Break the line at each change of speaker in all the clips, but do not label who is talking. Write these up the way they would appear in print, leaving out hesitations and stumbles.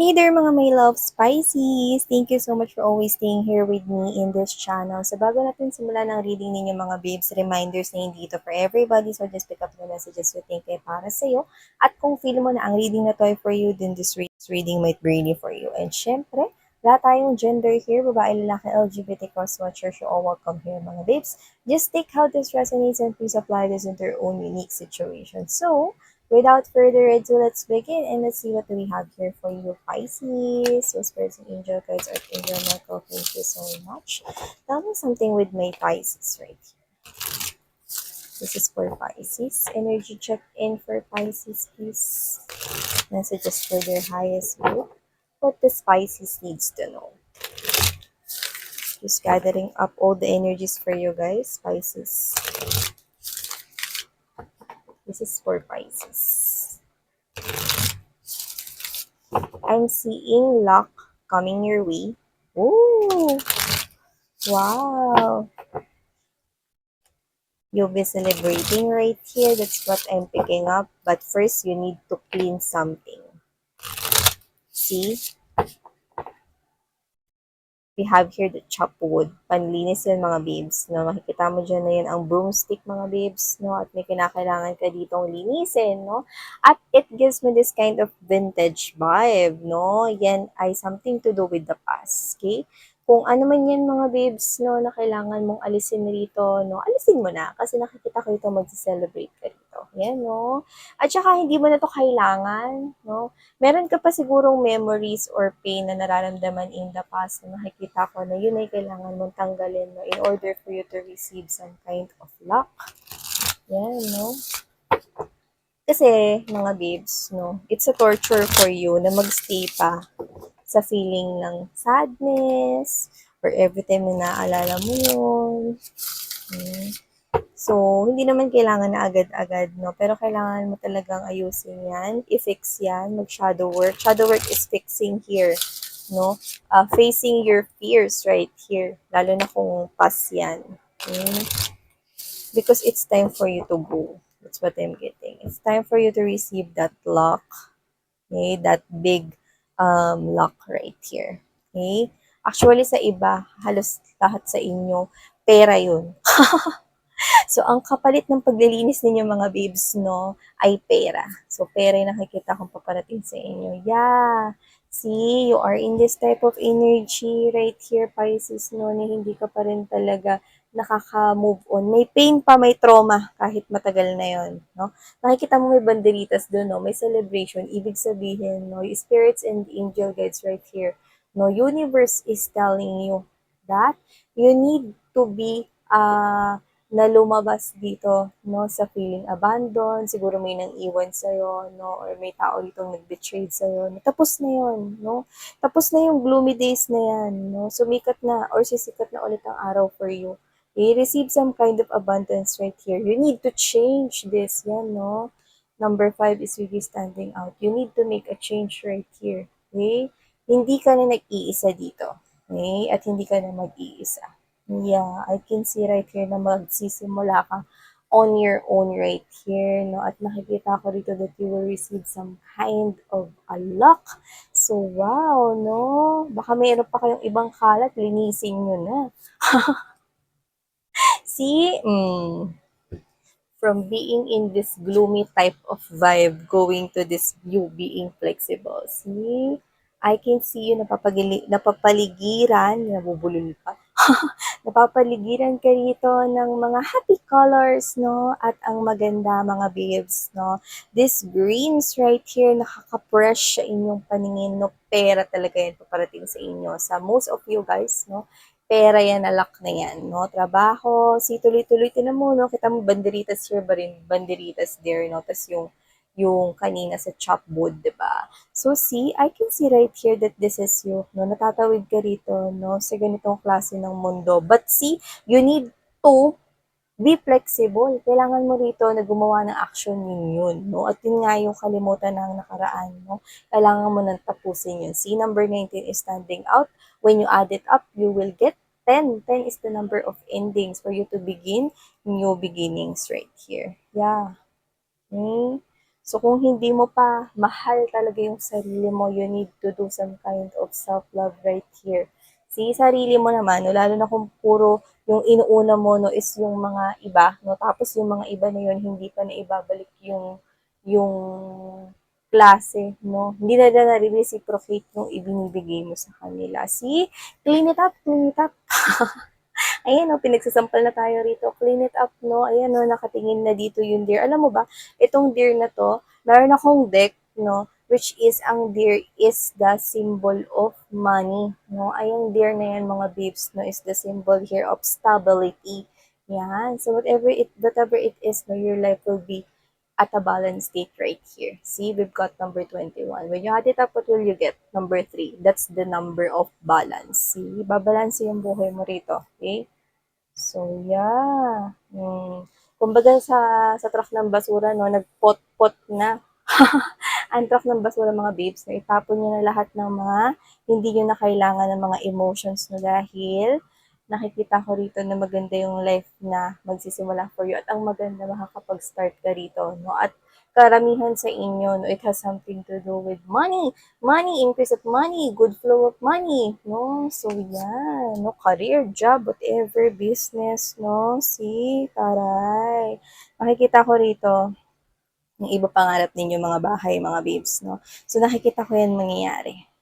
Hey there mga may love spices! Thank you so much for always staying here with me in this channel. So bago natin simulan ang reading ninyo mga babes, reminders na hindi ito for everybody. So just pick up the messages you think ay para sa'yo. At kung feel mo na ang reading na to ay for you, then this reading might be really for you. And syempre, wala tayong gender here, babae, lalaki, LGBT cross watchers, you're all welcome here mga babes. Just take how this resonates and please apply this into your own unique situation. So, without further ado, let's begin and let's see what we have here for you, Pisces. Whispers and angel guides, Archangel Michael, thank you so much. Tell me something with my Pisces right here. This is for Pisces. Energy check in for Pisces, please. Messages for their highest good. What the Pisces needs to know. Just gathering up all the energies for you guys, Pisces. This is for Pisces. I'm seeing luck coming your way. Ooh, wow. You'll be celebrating right here. That's what I'm picking up. But first, you need to clean something. See? We have here the chop wood. Panlinis yan mga babes. No? Makikita mo dyan na yan ang broomstick mga babes. No? At may kinakailangan ka ditong linisin. No? At it gives me this kind of vintage vibe. No? Yan ay something to do with the past. Okay? Kung ano man yan mga babes no, na kailangan mong alisin rito, no, alisin mo na. Kasi nakikita ko ito mag-celebrate ka rito. Yan, no? At saka hindi mo na to kailangan, no? Meron ka pa sigurong memories or pain na nararamdaman in the past na nakikita ko na yun ay kailangan mong tanggalin no, in order for you to receive some kind of luck. Yan, no? Kasi, mga babes, no, it's a torture for you na magstay pa sa feeling ng sadness or every time na naalala mo yun. So, hindi naman kailangan na agad-agad, no? Pero kailangan mo talagang ayusin yan, i-fix yan, mag-shadow work. Shadow work is fixing here, no? Facing your fears right here, lalo na kung past yan. Okay? Because it's time for you to go. That's what I'm getting. It's time for you to receive that luck. Okay? That big luck right here. Okay? Actually, sa iba, halos lahat sa inyo, pera yun. So, ang kapalit ng paglilinis ninyo mga babes, no, ay pera. So, pera yung nakikita kong paparating sa inyo. Yeah. See, you are in this type of energy right here, Pisces, no, na hindi ka pa rin talaga nakaka-move on. May pain pa, may trauma, kahit matagal na yon, no? Nakikita mo may banderitas doon, no? May celebration. Ibig sabihin, no, yung spirits and angel guides right here, no, universe is telling you that you need to be, na lumabas dito, no, sa feeling abandoned, siguro may nang iwan sa'yo, no, or may tao ditong nag-betray sa'yo, no, tapos na yon, no, tapos na yung gloomy days na yan, no, sumikat na, or sisikat na ulit ang araw for you. You receive some kind of abundance right here. You need to change this, yan, no. Number 5 is really standing out. You need to make a change right here, okay? Hindi ka na nag-iisa dito, okay? At hindi ka na mag-iisa. Yeah, I can see right here na magsisimula ka on your own right here, no? At nakikita ko dito that you will receive some kind of a luck. So, wow, no? Baka mayroon pa kayong ibang kalat, linisin nyo na. See? From being in this gloomy type of vibe, going to this you being flexible. See? I can see you napapaligiran, nabubulol pa. Napapaligiran ka rito ng mga happy colors, no? At ang maganda, mga babes, no? This greens right here, nakaka-fresh sa inyong paningin, no? Pera talaga yan paparating sa inyo. Sa most of you guys, no? Pera yan, alak na yan, no? Trabaho, si tuloy-tuloy, tinan mo, no? Kita mo, banderitas here ba rin, banderitas there, no? Tapos yung kanina sa chopwood, di ba? So, see, I can see right here that this is you, no? Natatawid ka rito, no? Sa ganitong klase ng mundo. But see, you need to be flexible. Kailangan mo rito na gumawa ng action yun, no? At yun nga yung kalimutan ng nakaraan, no? Kailangan mo nang tapusin yun. See, number 19 is standing out. When you add it up, you will get 10. 10 is the number of endings for you to begin new beginnings right here. Yeah. Okay? So, kung hindi mo pa mahal talaga yung sarili mo, you need to do some kind of self-love right here. See, sarili mo naman, no, lalo na kung puro yung inuuna mo, no, is yung mga iba, no, tapos yung mga iba na yun, hindi pa na ibabalik yung klase, no? Hindi na na-reciprocate yung ibinibigay mo sa kanila. See? Clean it up, clean it up. Ayan o, pinagsasampal na tayo rito. Clean it up, no? Ayan o, nakatingin na dito yung deer. Alam mo ba, itong deer na to, meron akong deck, no? Which is, ang deer is the symbol of money, no? Ayong deer na yan, mga babes, no? Is the symbol here of stability. Yan. So, whatever it is, no? Your life will be at a balanced state right here. See, we've got number 21. When you add it up, what will you get? Number 3. That's the number of balance. See, babalance yung buhay mo rito. Okay? So, yeah. Kumbaga sa truck ng basura, no, nagpot-pot na. Ang truck ng basura, mga babes, na itapon nyo na lahat ng mga hindi nyo na kailangan ng mga emotions no, dahil nakikita ko rito na maganda yung life na magsisimula for you at ang maganda makakapag-start ka rito, no? At karamihan sa inyo, no, it has something to do with money. Money, increase of money, good flow of money, no? So, yan, no? Career, job, whatever, business, no? See, taray. Makikita ko rito, yung iba pangarap ninyo mga bahay, mga babes, no? So, nakikita ko yan mangyayari.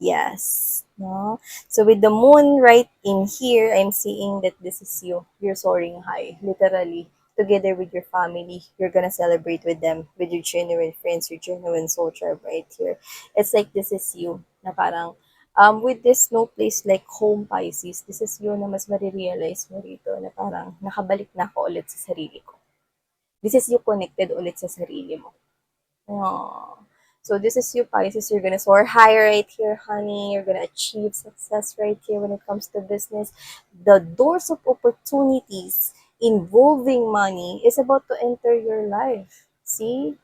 Yes. No? So with the moon right in here, I'm seeing that this is you. You're soaring high, literally. Together with your family, you're gonna celebrate with them, with your genuine friends, your genuine soul tribe right here. It's like this is you, na parang, with this no place like home Pisces, this is you na mas marirealize mo rito na parang nakabalik na ako ulit sa sarili ko. This is you connected ulit sa sarili mo. Aww. So this is you, Pisces. You're gonna soar higher right here, honey. You're gonna achieve success right here when it comes to business. The doors of opportunities involving money is about to enter your life. See?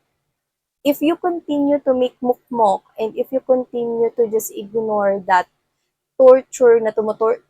If you continue to make mukmok and if you continue to just ignore that torture na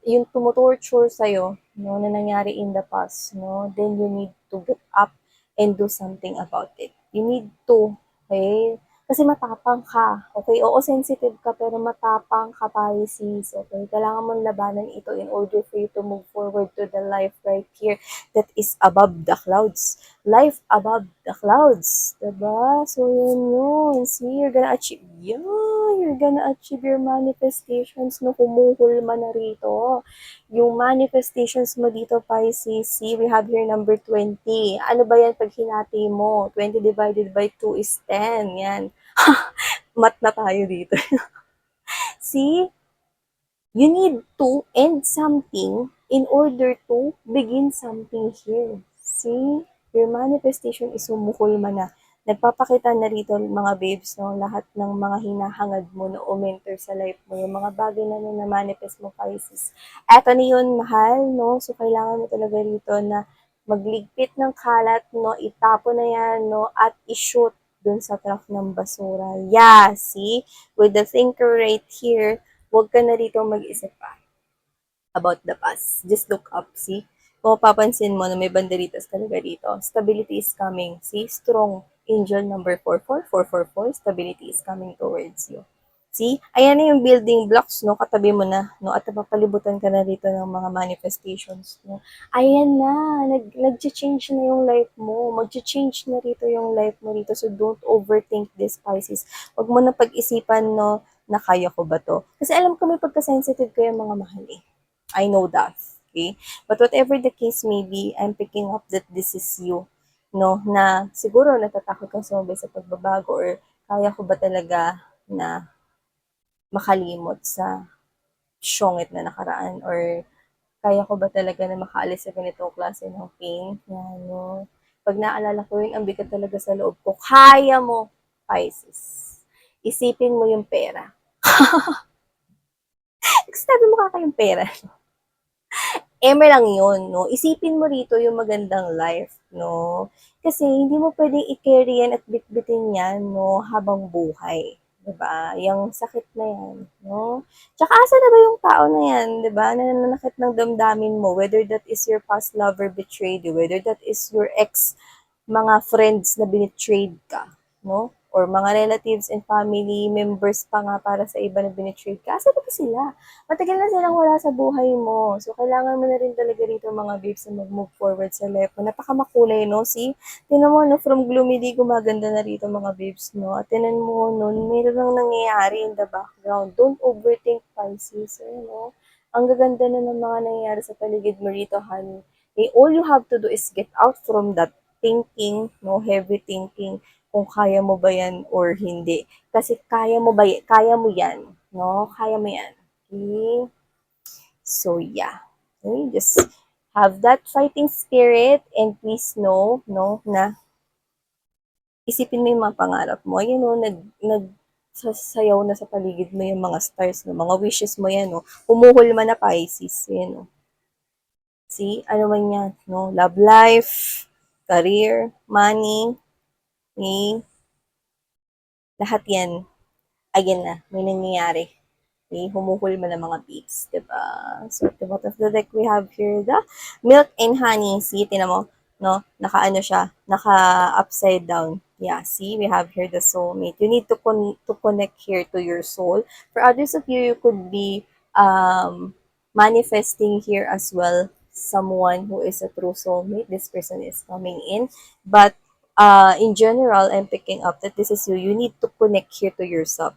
yung tumutorture sa'yo, no, na nangyari in the past, no, then you need to get up and do something about it. You need to, okay? Kasi matapang ka, okay? Oo, sensitive ka, pero matapang ka, Pisces, okay? Kailangan mong labanan ito in order for you to move forward to the life right here that is above the clouds. Life above the clouds, diba? So, yun. See, you're gonna achieve, you're gonna achieve your manifestations no humuhulma na rito. Yung manifestations mo dito, Pisces, see, we have here number 20. Ano ba yan pag hinati mo? 20 divided by 2 is 10. Yan. Mat na tayo dito. See, you need to end something in order to begin something here. See, your manifestation is humuhulma na. Nagpapakita na rito mga babes, no, lahat ng mga hinahangad mo na umentor sa life mo, yung mga bagay na na-manifest mo, Pisces. Eto na yun, mahal, no? So, kailangan mo talaga rito na magligpit ng kalat, no? Itapo na yan, no? At i-shoot dun sa truck ng basura. Yeah, see? With the thinker right here, huwag ka na rito mag-isip pa about the past. Just look up, see? Kung papansin mo na may banderitas talaga dito, stability is coming. See? Strong. Angel number 44444, stability is coming towards you. See? Ayan na yung building blocks, no? Katabi mo na, no? At napapalibutan ka na rito ng mga manifestations, no? Ayan na. Nag-change na yung life mo. Mag-change na rito yung life mo rito. So, don't overthink this, Pisces. Huwag mo na pag-isipan, no? Na kaya ko ba to? Kasi alam ko may pagka-sensitive kayo mga mahal eh. I know that. Okay? But whatever the case may be, I'm picking up that this is you. No? Na siguro natatakot kang sumabay sa pagbabago or kaya ko ba talaga na makalimot sa syongit na nakaraan or kaya ko ba talaga na makaalis sa ganitong klase ng pain. Yan, no? Pag naalala ko yun, ang bigat talaga sa loob ko. Kaya mo, Pisces. Isipin mo yung pera. Kasi sabi mo kakayong pera. Eme lang yun, no? Isipin mo rito yung magandang life, no? Kasi hindi mo pwedeng i-carry yan at bitbitin yan, no? Habang buhay. Diba? Yung sakit na yan, no? Tsaka asa na ba yung tao na yan, diba? Na nananakit ng damdamin mo, whether that is your past lover betrayed you, whether that is your ex, mga friends na binitrade ka, no? Or mga relatives and family members pa nga para sa iba na binitrade ka. Asa ba sila? Matagal na silang wala sa buhay mo. So, kailangan mo na rin talaga rito mga babes na mag-move forward sa life mo. Napakamakulay, no? See? Tinan mo, no? From gloomy day, gumaganda na rito mga babes, no? At tinan mo, no? Meron nang nangyayari in the background. Don't overthink, Pisces, no? Ang gaganda na ng mga nangyayari sa paligid mo rito, honey. Okay, all you have to do is get out from that thinking, no? Heavy thinking kung kaya mo ba yan or hindi. Kasi kaya mo yan, no? Kaya mo yan. Okay? So, yeah. Okay, just have that fighting spirit and please know, no, na isipin mo yung mga pangarap mo. Ayun, no, sasayaw na sa paligid mo yung mga stars, no, mga wishes mo yan, no. Humuhol man na Pisces, yun, no. See, ano man yan, no, love life, career, money, okay, lahat yan, ayan na, may nangyayari. Okay, humuhulma ng mga beads, diba? So, at the bottom of the deck, we have here the milk and honey. See, tinan mo, no? Naka-ano siya, naka-upside down. Yeah, see, we have here the soulmate. You need to connect here to your soul. For others of you, you could be manifesting here as well someone who is a true soulmate. This person is coming in. But in general, I'm picking up that this is you. You need to connect here to yourself.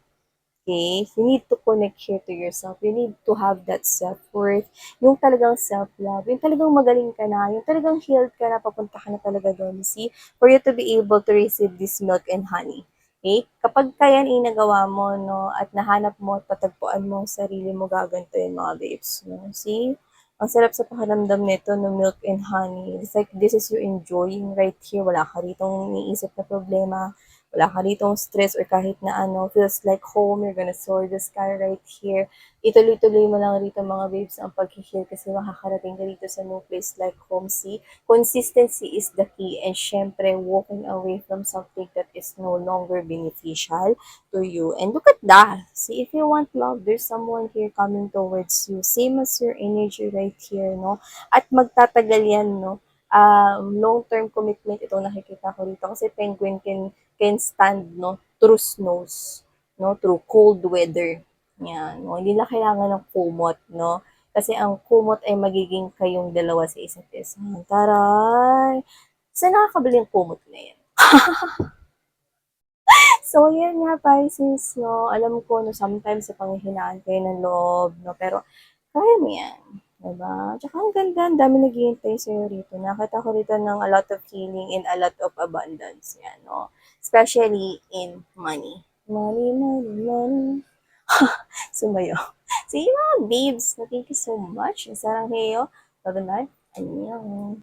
Okay? You need to connect here to yourself. You need to have that self-worth. Yung talagang self-love. Yung talagang magaling ka na. Yung talagang healed ka na. Papunta ka na talaga doon. See? For you to be able to receive this milk and honey. Okay? Kapag kaya inagawa mo, no, at nahanap mo at patagpuan mo ang sarili mo, gaganto yung mga babes. No? See? Ang sarap sa pakiramdam nito no milk and honey. It's like this is you enjoying right here. Wala ka ritong iniisip na problema. Wala ka ditong stress or kahit na ano, feels like home, you're gonna soar the sky right here. Ituloy-tuloy mo lang rito mga babes ang pag-heal kasi makakarating ka dito sa no place like home. See, consistency is the key and syempre walking away from something that is no longer beneficial to you. And look at that. See, if you want love, there's someone here coming towards you. Same as your energy right here, no? At magtatagal yan, no? Long-term commitment itong nakikita ko dito kasi penguin can stand, no, through snows, no, through cold weather. Yan, no, hindi na kailangan ng kumot, no, kasi ang kumot ay magiging kayong dalawa sa isa't isa. Taray! Saan nakakabili yung kumot na yan? So, yan nga, Pisces, no, alam ko, no, sometimes sa panghihinaan kayo ng loob, no, pero kaya mo yan. Diba? Tsaka ang ganda, ang dami naghihintay sa'yo rito. Nakita ko rito ng a lot of healing and a lot of abundance. Yan, no? Especially in money. Money, money, money. Sumayo. So, yun mga babes. Thank you so much. Sarang heyo. Love and life. Annyeong.